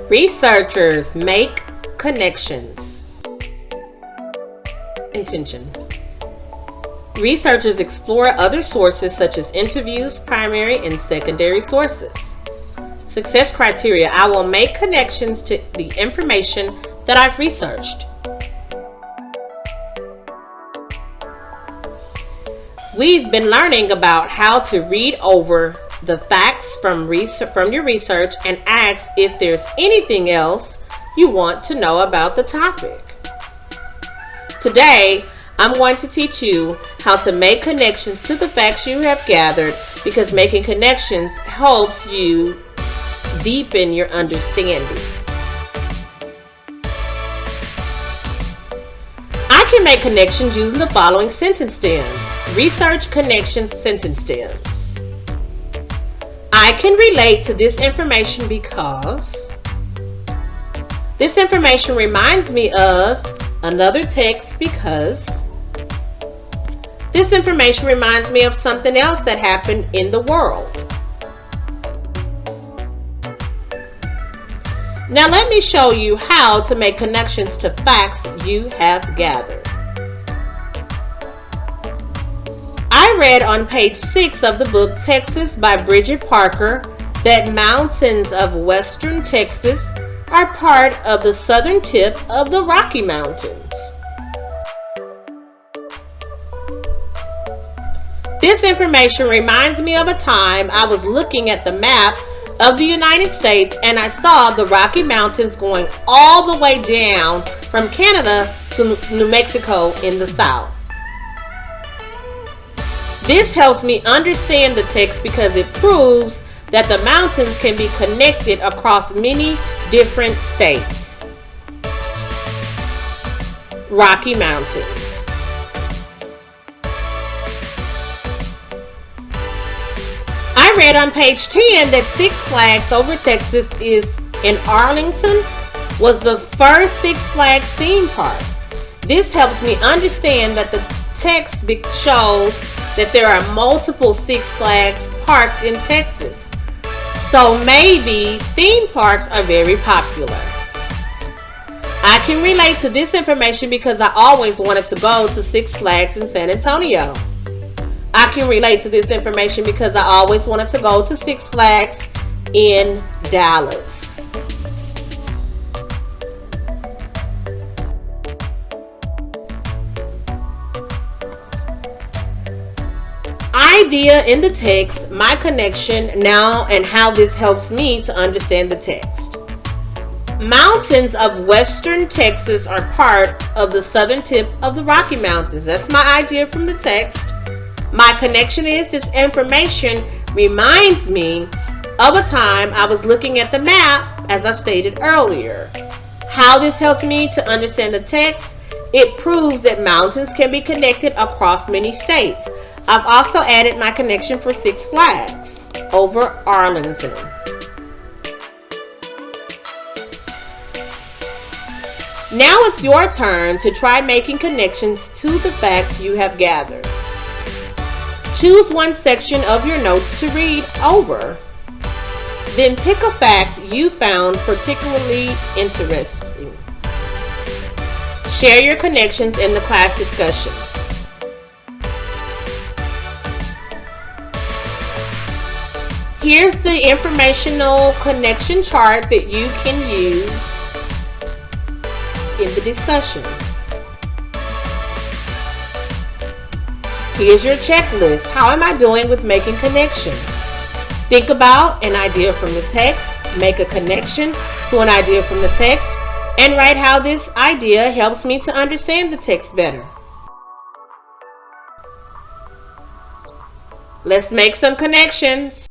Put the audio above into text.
Researchers make connections. Intention. Researchers explore other sources such as interviews, primary and secondary sources. Success criteria. I will make connections to the information that I've researched. We've been learning about how to read over the facts from your research and ask if there's anything else you want to know about the topic. Today, I'm going to teach you how to make connections to the facts you have gathered, because making connections helps you deepen your understanding. I can make connections using the following sentence stems. Research connections sentence stems. I can relate to this information because this information reminds me of another text because this information reminds me of something else that happened in the world. Now let me show you how to make connections to facts you have gathered. I read on page 6 of the book Texas by Bridget Parker that mountains of western Texas are part of the southern tip of the Rocky Mountains. This information reminds me of a time I was looking at the map of the United States and I saw the Rocky Mountains going all the way down from Canada to New Mexico in the south. This helps me understand the text because it proves that the mountains can be connected across many different states. Rocky Mountains. I read on page 10 that Six Flags Over Texas is in Arlington was the first Six Flags theme park. This helps me understand that the text shows that there are multiple Six Flags parks in Texas. So maybe theme parks are very popular. I can relate to this information because I always wanted to go to Six Flags in San Antonio. I can relate to this information because I always wanted to go to Six Flags in Dallas. Idea in the text, my connection now, and how this helps me to understand the text. Mountains of western Texas are part of the southern tip of the Rocky Mountains. That's my idea from the text. My connection is this information reminds me of a time I was looking at the map, as I stated earlier. How this helps me to understand the text, it proves that mountains can be connected across many states. I've also added my connection for Six Flags over Arlington. Now it's your turn to try making connections to the facts you have gathered. Choose one section of your notes to read over. Then pick a fact you found particularly interesting. Share your connections in the class discussion. Here's the informational connection chart that you can use in the discussion. Here's your checklist. How am I doing with making connections? Think about an idea from the text, make a connection to an idea from the text, and write how this idea helps me to understand the text better. Let's make some connections.